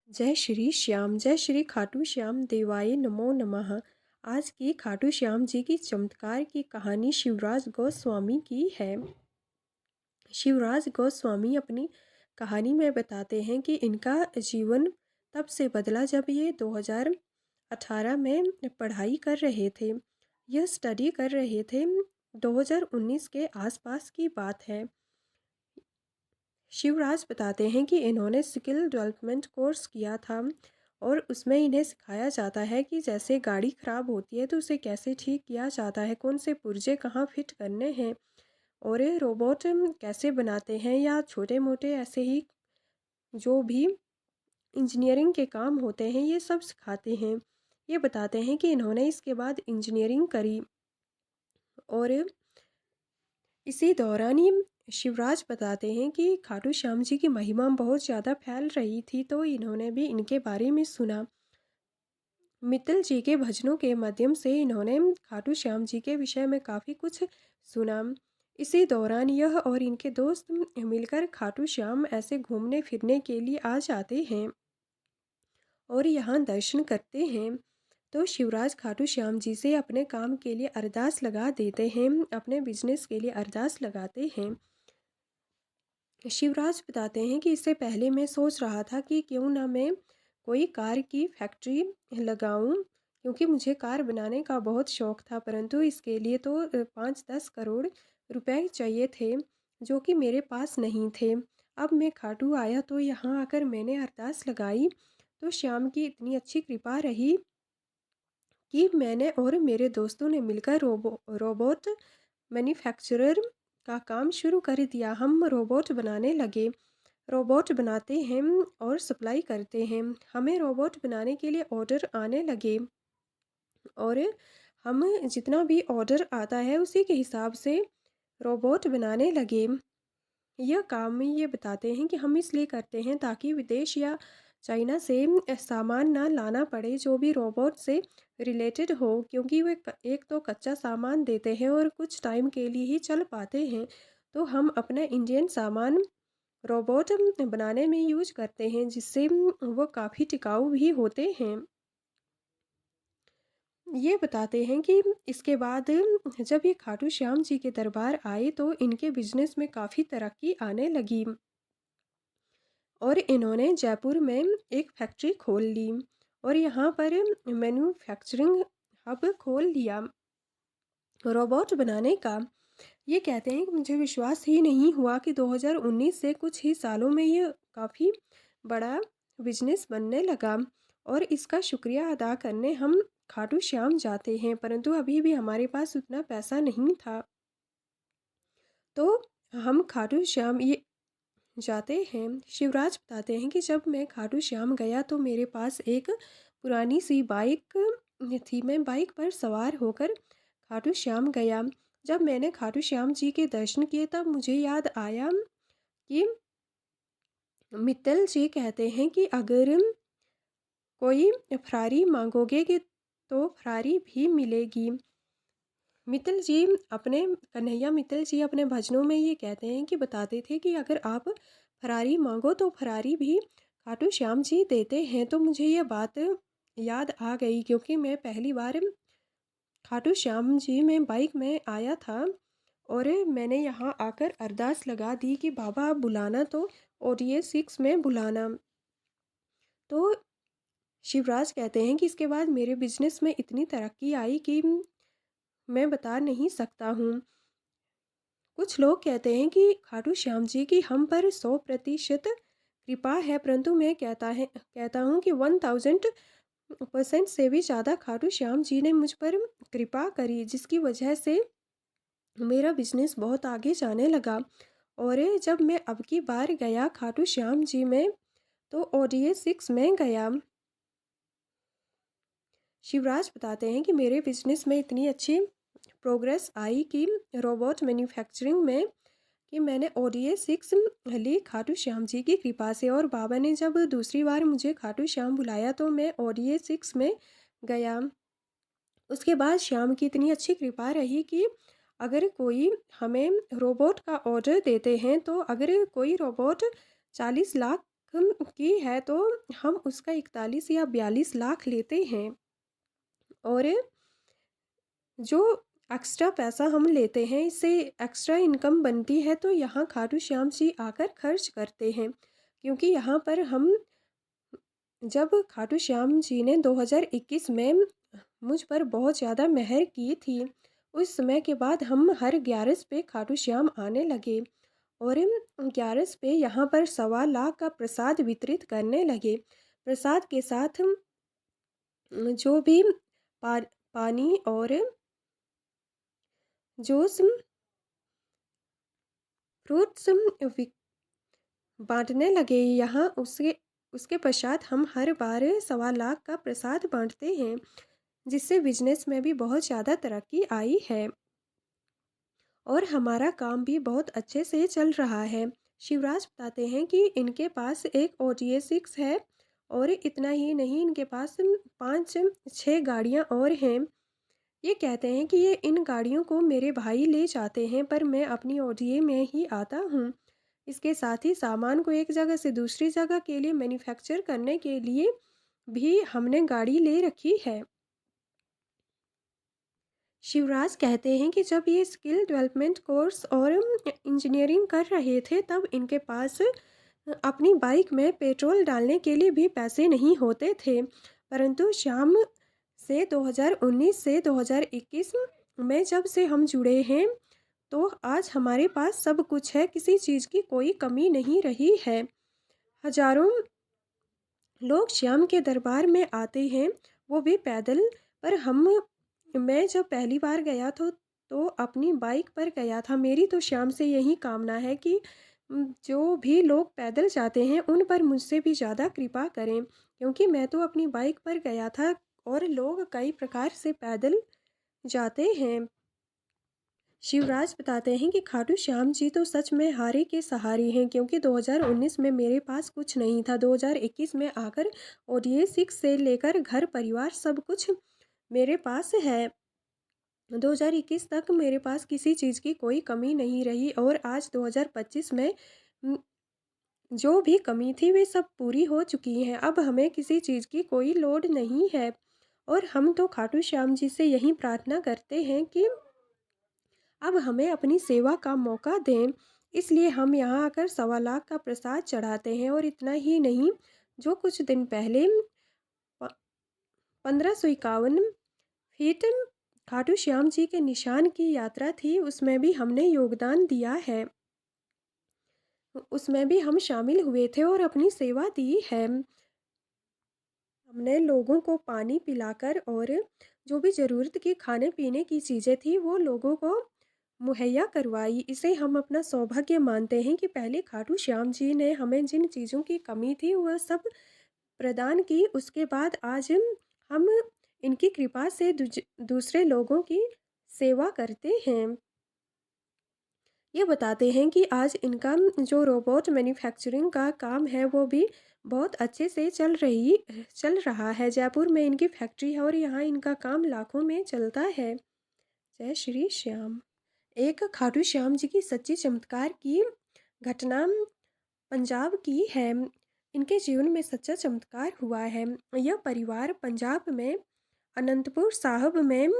जय श्री श्याम, जय श्री खाटू श्याम देवाय नमो नमः। आज की खाटू श्याम जी की चमत्कार की कहानी शिवराज गोस्वामी की है। शिवराज गोस्वामी अपनी कहानी में बताते हैं कि इनका जीवन तब से बदला जब ये 2018 में पढ़ाई कर रहे थे। यह स्टडी कर रहे थे। 2019 के आसपास की बात है। शिवराज बताते हैं कि इन्होंने स्किल डेवलपमेंट कोर्स किया था और उसमें इन्हें सिखाया जाता है कि जैसे गाड़ी ख़राब होती है तो उसे कैसे ठीक किया जाता है, कौन से पुर्जे कहाँ फिट करने हैं और ये रोबोट कैसे बनाते हैं, या छोटे मोटे ऐसे ही जो भी इंजीनियरिंग के काम होते हैं ये सब सिखाते हैं। ये बताते हैं कि इन्होंने इसके बाद इंजीनियरिंग करी और इसी दौरान ही शिवराज बताते हैं कि खाटू श्याम जी की महिमा बहुत ज़्यादा फैल रही थी, तो इन्होंने भी इनके बारे में सुना। मित्तल जी के भजनों के माध्यम से इन्होंने खाटू श्याम जी के विषय में काफ़ी कुछ सुना। इसी दौरान यह और इनके दोस्त मिलकर खाटू श्याम ऐसे घूमने फिरने के लिए आ जाते हैं और यहाँ दर्शन करते हैं। तो शिवराज खाटू श्याम जी से अपने काम के लिए अरदास लगा देते हैं, अपने बिजनेस के लिए अरदास लगाते हैं। शिवराज बताते हैं कि इससे पहले मैं सोच रहा था कि क्यों ना मैं कोई कार की फैक्ट्री लगाऊं, क्योंकि मुझे कार बनाने का बहुत शौक था, परंतु इसके लिए तो 5-10 करोड़ रुपए चाहिए थे जो कि मेरे पास नहीं थे। अब मैं खाटू आया तो यहाँ आकर मैंने अरदास लगाई तो श्याम की इतनी अच्छी कृपा रही कि मैंने और मेरे दोस्तों ने मिलकर रोबोट मैन्युफैक्चरर का काम शुरू कर दिया। हम रोबोट बनाने लगे, रोबोट बनाते हैं और सप्लाई करते हैं। हमें रोबोट बनाने के लिए ऑर्डर आने लगे और हम जितना भी ऑर्डर आता है उसी के हिसाब से रोबोट बनाने लगे। यह काम ये बताते हैं कि हम इसलिए करते हैं ताकि विदेश या चाइना से सामान ना लाना पड़े जो भी रोबोट से रिलेटेड हो, क्योंकि वे एक तो कच्चा सामान देते हैं और कुछ टाइम के लिए ही चल पाते हैं। तो हम अपना इंडियन सामान रोबोट बनाने में यूज करते हैं, जिससे वो काफ़ी टिकाऊ भी होते हैं। ये बताते हैं कि इसके बाद जब ये खाटू श्याम जी के दरबार आए तो इनके बिजनेस में काफ़ी तरक्की आने लगी और इन्होंने जयपुर में एक फैक्ट्री खोल ली और यहाँ पर मैन्युफैक्चरिंग हब खोल लिया रोबोट बनाने का। ये कहते हैं कि मुझे विश्वास ही नहीं हुआ कि 2019 से कुछ ही सालों में ये काफ़ी बड़ा बिजनेस बनने लगा और इसका शुक्रिया अदा करने हम खाटू श्याम जाते हैं, परंतु अभी भी हमारे पास उतना पैसा नहीं था। तो हम खाटू श्याम ये जाते हैं। शिवराज बताते हैं कि जब मैं खाटू श्याम गया तो मेरे पास एक पुरानी सी बाइक थी। मैं बाइक पर सवार होकर खाटू श्याम गया। जब मैंने खाटू श्याम जी के दर्शन किए तब मुझे याद आया कि मित्तल जी कहते हैं कि अगर कोई फरारी मांगोगे कि तो फरारी भी मिलेगी। मित्तल जी अपने कन्हैया मित्तल जी अपने भजनों में ये कहते हैं कि बताते थे कि अगर आप फरारी मांगो तो फरारी भी खाटू श्याम जी देते हैं। तो मुझे ये बात याद आ गई क्योंकि मैं पहली बार खाटू श्याम जी में बाइक में आया था और मैंने यहाँ आकर अरदास लगा दी कि बाबा आप बुलाना तो ODA 6 में बुलाना। तो शिवराज कहते हैं कि इसके बाद मेरे बिजनेस में इतनी तरक्की आई कि मैं बता नहीं सकता हूँ। कुछ लोग कहते हैं कि खाटू श्याम जी की हम पर 100% कृपा है, परंतु मैं कहता हूँ कि 1000% से भी ज़्यादा खाटू श्याम जी ने मुझ पर कृपा करी, जिसकी वजह से मेरा बिजनेस बहुत आगे जाने लगा। और जब मैं अब की बार गया खाटू श्याम जी में तो ODA 6 में गया। शिवराज बताते हैं कि मेरे बिजनेस में इतनी अच्छी प्रोग्रेस आई कि रोबोट मैन्युफैक्चरिंग में कि मैंने ODA 6 ली खाटू श्याम जी की कृपा से। और बाबा ने जब दूसरी बार मुझे खाटू श्याम बुलाया तो मैं ODA 6 में गया। उसके बाद श्याम की इतनी अच्छी कृपा रही कि अगर कोई हमें रोबोट का ऑर्डर देते हैं तो अगर कोई रोबोट 40 लाख की है तो हम उसका 41 या 42 लाख लेते हैं, और जो एक्स्ट्रा पैसा हम लेते हैं इससे एक्स्ट्रा इनकम बनती है, तो यहाँ खाटू श्याम जी आकर खर्च करते हैं। क्योंकि यहाँ पर हम, जब खाटू श्याम जी ने 2021 में मुझ पर बहुत ज़्यादा मेहर की थी, उस समय के बाद हम हर 11 पे खाटू श्याम आने लगे, और 11 पे यहाँ पर 1.25 लाख का प्रसाद वितरित करने लगे। प्रसाद के साथ जो भी पा, पानी और जूस, फ्रूट्स बांटने लगे यहाँ। उसके उसके पश्चात हम हर बार 1.25 लाख का प्रसाद बांटते हैं, जिससे बिजनेस में भी बहुत ज़्यादा तरक्की आई है, और हमारा काम भी बहुत अच्छे से चल रहा है। शिवराज बताते हैं कि इनके पास एक OTA 6 है, और इतना ही नहीं, इनके पास 5-6 गाड़ियाँ और हैं। ये कहते हैं कि ये इन गाड़ियों को मेरे भाई ले जाते हैं, पर मैं अपनी OTA में ही आता हूँ। इसके साथ ही सामान को एक जगह से दूसरी जगह के लिए मैन्युफैक्चर करने के लिए भी हमने गाड़ी ले रखी है। शिवराज कहते हैं कि जब ये स्किल डेवलपमेंट कोर्स और इंजीनियरिंग कर रहे थे, तब इनके पास अपनी बाइक में पेट्रोल डालने के लिए भी पैसे नहीं होते थे, परंतु शाम से 2019 से 2021 में जब से हम जुड़े हैं, तो आज हमारे पास सब कुछ है, किसी चीज़ की कोई कमी नहीं रही है। हजारों लोग श्याम के दरबार में आते हैं, वो भी पैदल, पर मैं जब पहली बार गया तो अपनी बाइक पर गया था। मेरी तो श्याम से यही कामना है कि जो भी लोग पैदल जाते हैं उन पर मुझसे भी ज़्यादा कृपा करें, क्योंकि मैं तो अपनी बाइक पर गया था, और लोग कई प्रकार से पैदल जाते हैं। शिवराज बताते हैं कि खाटू श्याम जी तो सच में हारे के सहारे हैं, क्योंकि 2019 में मेरे पास कुछ नहीं था। 2021 में आकर OTA 6 से लेकर घर परिवार सब कुछ मेरे पास है। 2021 तक मेरे पास किसी चीज़ की कोई कमी नहीं रही, और आज 2025 में म, जो भी कमी थी वे सब पूरी हो चुकी हैं। अब हमें किसी चीज़ की कोई लोड नहीं है, और हम तो खाटू श्याम जी से यही प्रार्थना करते हैं कि अब हमें अपनी सेवा का मौका दें। इसलिए हम यहाँ आकर 1.25 लाख का प्रसाद चढ़ाते हैं, और इतना ही नहीं, जो कुछ दिन पहले 1551 फीट खाटू श्याम जी के निशान की यात्रा थी, उसमें भी हमने योगदान दिया है, उसमें भी हम शामिल हुए थे और अपनी सेवा दी है। हमने लोगों को पानी पिलाकर, और जो भी ज़रूरत की खाने पीने की चीज़ें थी वो लोगों को मुहैया करवाई। इसे हम अपना सौभाग्य मानते हैं कि पहले खाटू श्याम जी ने हमें जिन चीज़ों की कमी थी वह सब प्रदान की, उसके बाद आज हम इनकी कृपा से दूसरे लोगों की सेवा करते हैं। ये बताते हैं कि आज इनका जो रोबोट मैन्युफैक्चरिंग का काम है वो भी बहुत अच्छे से चल रहा है। जयपुर में इनकी फैक्ट्री है, और यहाँ इनका काम लाखों में चलता है। जय श्री श्याम। एक खाटू श्याम जी की सच्ची चमत्कार की घटना पंजाब की है। इनके जीवन में सच्चा चमत्कार हुआ है। यह परिवार पंजाब में अनंतपुर साहब में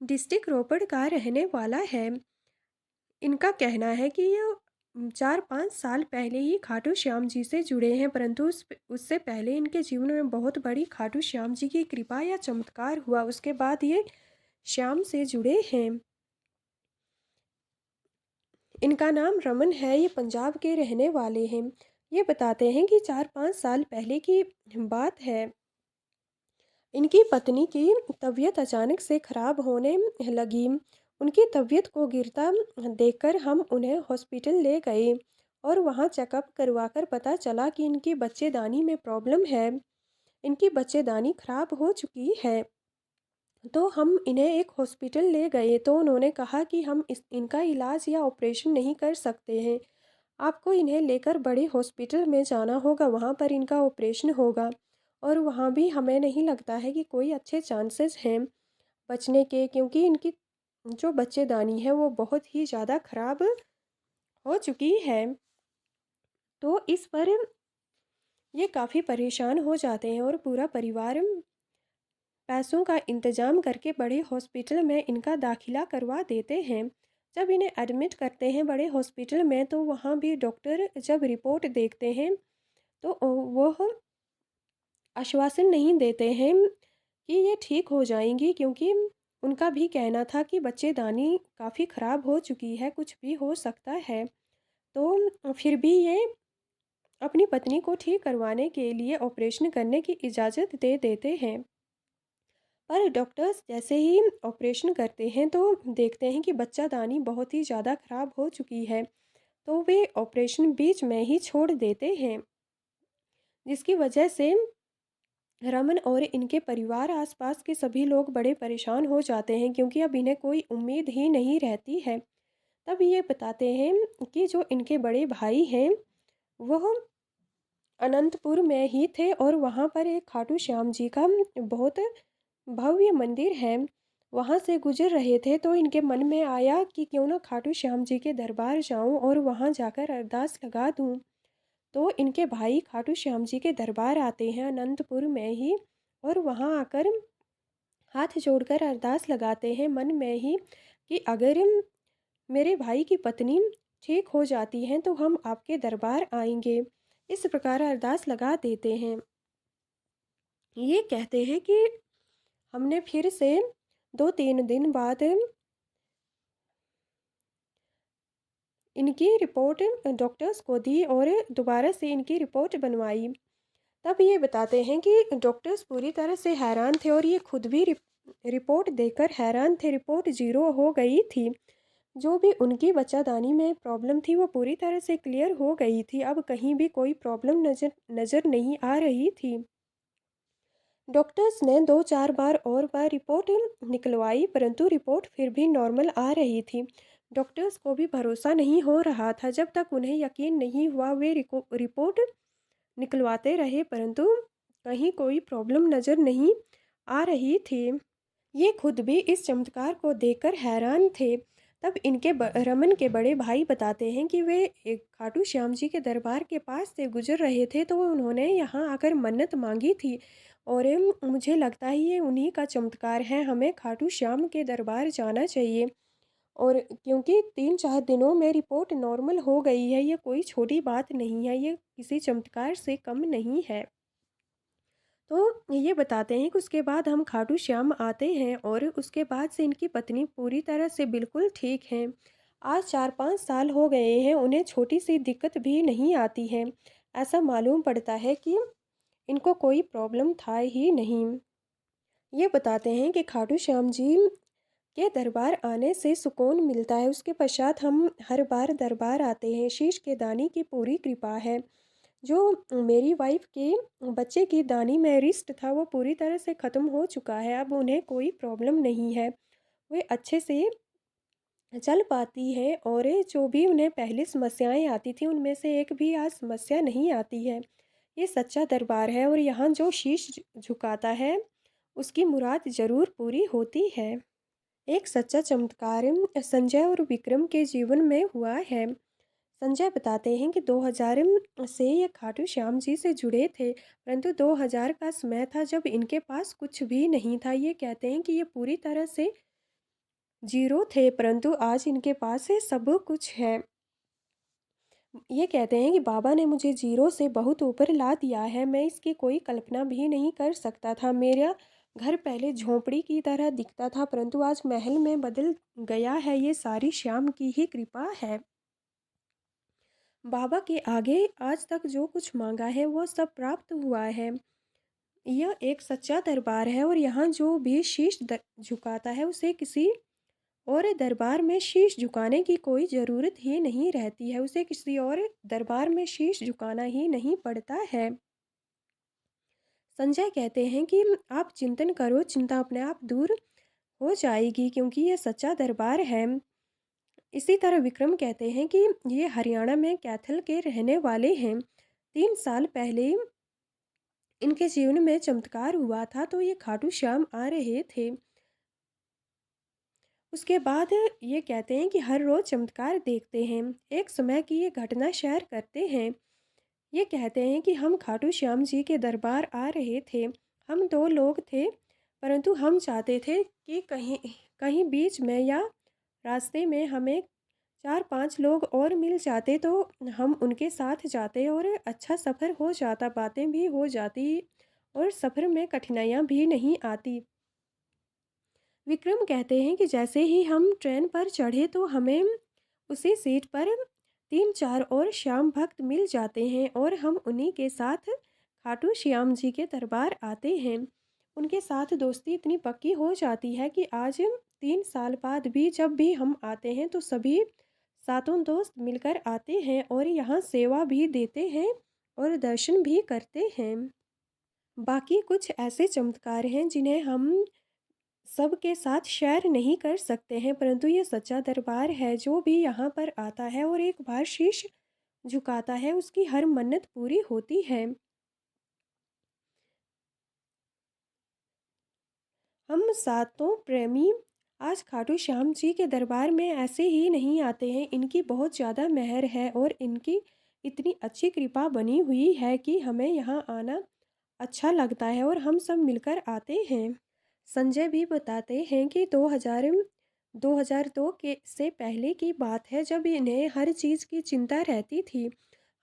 डिस्ट्रिक्ट रोपड़ का रहने वाला है। इनका कहना है कि ये 4-5 साल पहले ही खाटू श्याम जी से जुड़े हैं, परंतु उससे पहले इनके जीवन में बहुत बड़ी खाटू श्याम जी की कृपा या चमत्कार हुआ, उसके बाद ये श्याम से जुड़े हैं। इनका नाम रमन है, ये पंजाब के रहने वाले हैं। ये बताते हैं कि 4-5 साल पहले की बात है, इनकी पत्नी की तबीयत अचानक से खराब होने लगी। उनकी तबीयत को गिरता देखकर हम उन्हें हॉस्पिटल ले गए, और वहां चेकअप करवाकर पता चला कि इनकी बच्चेदानी में प्रॉब्लम है। इनकी बच्चेदानी खराब हो चुकी है। तो हम इन्हें एक हॉस्पिटल ले गए, तो उन्होंने कहा कि हम इनका इलाज या ऑपरेशन नहीं कर सकते हैं, आपको इन्हें लेकर बड़े हॉस्पिटल में जाना होगा, वहाँ पर इनका ऑपरेशन होगा। और वहाँ भी हमें नहीं लगता है कि कोई अच्छे चांसेस हैं बचने के, क्योंकि इनकी जो बच्चेदानी है वो बहुत ही ज़्यादा खराब हो चुकी है। तो इस पर ये काफ़ी परेशान हो जाते हैं और पूरा परिवार पैसों का इंतज़ाम करके बड़े हॉस्पिटल में इनका दाखिला करवा देते हैं। जब इन्हें एडमिट करते हैं बड़े हॉस्पिटल में, तो वहाँ भी डॉक्टर जब रिपोर्ट देखते हैं तो वह आश्वासन नहीं देते हैं कि ये ठीक हो जाएँगी, क्योंकि उनका भी कहना था कि बच्चेदानी काफ़ी ख़राब हो चुकी है, कुछ भी हो सकता है। तो फिर भी ये अपनी पत्नी को ठीक करवाने के लिए ऑपरेशन करने की इजाज़त दे देते हैं। पर डॉक्टर्स जैसे ही ऑपरेशन करते हैं तो देखते हैं कि बच्चादानी बहुत ही ज़्यादा ख़राब हो चुकी है, तो वे ऑपरेशन बीच में ही छोड़ देते हैं, जिसकी वजह से रमन और इनके परिवार आसपास के सभी लोग बड़े परेशान हो जाते हैं, क्योंकि अब इन्हें कोई उम्मीद ही नहीं रहती है। तब ये बताते हैं कि जो इनके बड़े भाई हैं वह अनंतपुर में ही थे और वहाँ पर एक खाटू श्याम जी का बहुत भव्य मंदिर है। वहाँ से गुजर रहे थे तो इनके मन में आया कि क्यों ना खाटू श्याम जी के दरबार जाऊं और वहाँ जाकर अरदास लगा दूं। तो इनके भाई खाटू श्याम जी के दरबार आते हैं अनंतपुर में ही, और वहाँ आकर हाथ जोड़कर अरदास लगाते हैं मन में ही कि अगर मेरे भाई की पत्नी ठीक हो जाती हैं तो हम आपके दरबार आएंगे। इस प्रकार अरदास लगा देते हैं। ये कहते हैं कि हमने फिर से 2-3 दिन बाद इनकी रिपोर्ट डॉक्टर्स को दी और दोबारा से इनकी रिपोर्ट बनवाई। तब ये बताते हैं कि डॉक्टर्स पूरी तरह से हैरान थे और ये खुद भी रिपोर्ट देखकर हैरान थे। रिपोर्ट ज़ीरो हो गई थी। जो भी उनकी बच्चादानी में प्रॉब्लम थी वो पूरी तरह से क्लियर हो गई थी। अब कहीं भी कोई प्रॉब्लम नज़र नज़र नहीं आ रही थी। डॉक्टर्स ने 2-4 बार रिपोर्ट निकलवाई, परंतु रिपोर्ट फिर भी नॉर्मल आ रही थी। डॉक्टर्स को भी भरोसा नहीं हो रहा था। जब तक उन्हें यकीन नहीं हुआ वे रिपोर्ट निकलवाते रहे, परंतु कहीं कोई प्रॉब्लम नज़र नहीं आ रही थी। ये खुद भी इस चमत्कार को देखकर हैरान थे। तब इनके रमन के बड़े भाई बताते हैं कि वे एक खाटू श्याम जी के दरबार के पास से गुजर रहे थे तो उन्होंने यहाँ आकर मन्नत मांगी थी, और मुझे लगता है ये उन्हीं का चमत्कार है, हमें खाटू श्याम के दरबार जाना चाहिए। और क्योंकि 3-4 दिनों में रिपोर्ट नॉर्मल हो गई है, ये कोई छोटी बात नहीं है, ये किसी चमत्कार से कम नहीं है। तो ये बताते हैं कि उसके बाद हम खाटू श्याम आते हैं और उसके बाद से इनकी पत्नी पूरी तरह से बिल्कुल ठीक हैं। आज 4-5 साल हो गए हैं, उन्हें छोटी सी दिक्कत भी नहीं आती है। ऐसा मालूम पड़ता है कि इनको कोई प्रॉब्लम था ही नहीं। ये बताते हैं कि खाटू श्याम जी के दरबार आने से सुकून मिलता है। उसके पश्चात हम हर बार दरबार आते हैं। शीश के दानी की पूरी कृपा है। जो मेरी वाइफ के बच्चे की दानी में रिस्ट था वो पूरी तरह से ख़त्म हो चुका है। अब उन्हें कोई प्रॉब्लम नहीं है। वे अच्छे से चल पाती है और जो भी उन्हें पहले समस्याएं आती थी उनमें से एक भी आज समस्या नहीं आती है। ये सच्चा दरबार है और यहाँ जो शीश झुकाता है उसकी मुराद ज़रूर पूरी होती है। एक सच्चा चमत्कार संजय और विक्रम के जीवन में हुआ है। संजय बताते हैं कि 2000 से ये खाटू श्याम जी से जुड़े थे, परंतु 2000 का समय था जब इनके पास कुछ भी नहीं था। ये कहते हैं कि ये पूरी तरह से जीरो थे, परंतु आज इनके पास है सब कुछ है। ये कहते हैं कि बाबा ने मुझे जीरो से बहुत ऊपर ला दिया है, मैं इसकी कोई कल्पना भी नहीं कर सकता था। मेरा घर पहले झोंपड़ी की तरह दिखता था, परंतु आज महल में बदल गया है। ये सारी श्याम की ही कृपा है। बाबा के आगे आज तक जो कुछ मांगा है वो सब प्राप्त हुआ है। यह एक सच्चा दरबार है और यहाँ जो भी शीश झुकाता है उसे किसी और दरबार में शीश झुकाने की कोई ज़रूरत ही नहीं रहती है। उसे किसी और दरबार में शीश झुकाना ही नहीं पड़ता है। संजय कहते हैं कि आप चिंतन करो, चिंता अपने आप दूर हो जाएगी, क्योंकि ये सच्चा दरबार है। इसी तरह विक्रम कहते हैं कि ये हरियाणा में कैथल के रहने वाले हैं। 3 साल पहले इनके जीवन में चमत्कार हुआ था तो ये खाटू श्याम आ रहे थे। उसके बाद ये कहते हैं कि हर रोज़ चमत्कार देखते हैं। एक समय की ये घटना शेयर करते हैं ये कहते हैं कि हम खाटू श्याम जी के दरबार आ रहे थे। हम 2 लोग थे, परंतु हम चाहते थे कि कहीं कहीं बीच में या रास्ते में हमें 4-5 लोग और मिल जाते तो हम उनके साथ जाते और अच्छा सफ़र हो जाता, बातें भी हो जाती और सफ़र में कठिनाइयाँ भी नहीं आती। विक्रम कहते हैं कि जैसे ही हम ट्रेन पर चढ़े तो हमें उसी सीट पर 3-4 और श्याम भक्त मिल जाते हैं और हम उन्हीं के साथ खाटू श्याम जी के दरबार आते हैं। उनके साथ दोस्ती इतनी पक्की हो जाती है कि आज 3 साल बाद भी जब भी हम आते हैं तो सभी सातों दोस्त मिलकर आते हैं और यहाँ सेवा भी देते हैं और दर्शन भी करते हैं। बाकी कुछ ऐसे चमत्कार हैं जिन्हें हम सबके साथ शेयर नहीं कर सकते हैं, परंतु ये सच्चा दरबार है। जो भी यहाँ पर आता है और एक बार शीश झुकाता है, उसकी हर मन्नत पूरी होती है। हम सातों प्रेमी आज खाटू श्याम जी के दरबार में ऐसे ही नहीं आते हैं। इनकी बहुत ज़्यादा मेहर है और इनकी इतनी अच्छी कृपा बनी हुई है कि हमें यहाँ आना अच्छा लगता है और हम सब मिलकर आते हैं। संजय भी बताते हैं कि 2002 के से पहले की बात है, जब इन्हें हर चीज़ की चिंता रहती थी।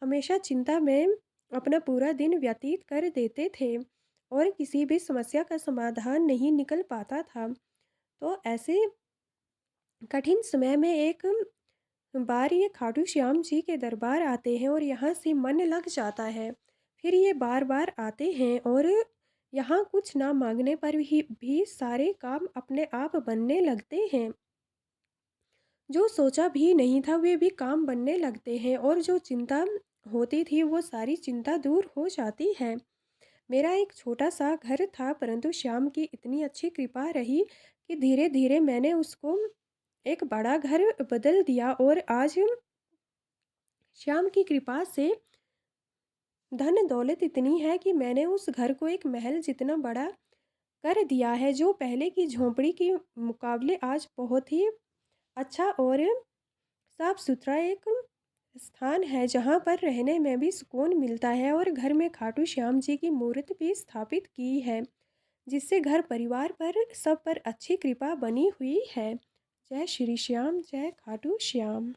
हमेशा चिंता में अपना पूरा दिन व्यतीत कर देते थे और किसी भी समस्या का समाधान नहीं निकल पाता था। तो ऐसे कठिन समय में एक बार ये खाटू श्याम जी के दरबार आते हैं और यहाँ से मन लग जाता है। फिर ये बार बार आते हैं और यहाँ कुछ ना मांगने पर भी सारे काम अपने आप बनने लगते हैं। जो सोचा भी नहीं था वे भी काम बनने लगते हैं और जो चिंता होती थी वो सारी चिंता दूर हो जाती है। मेरा एक छोटा सा घर था, परंतु श्याम की इतनी अच्छी कृपा रही कि धीरे धीरे मैंने उसको एक बड़ा घर बदल दिया और आज श्याम की कृपा से धन दौलत इतनी है कि मैंने उस घर को एक महल जितना बड़ा कर दिया है, जो पहले की झोंपड़ी के मुकाबले आज बहुत ही अच्छा और साफ सुथरा एक स्थान है, जहाँ पर रहने में भी सुकून मिलता है। और घर में खाटू श्याम जी की मूर्ति भी स्थापित की है, जिससे घर परिवार पर सब पर अच्छी कृपा बनी हुई है। जय श्री श्याम, जय खाटू श्याम।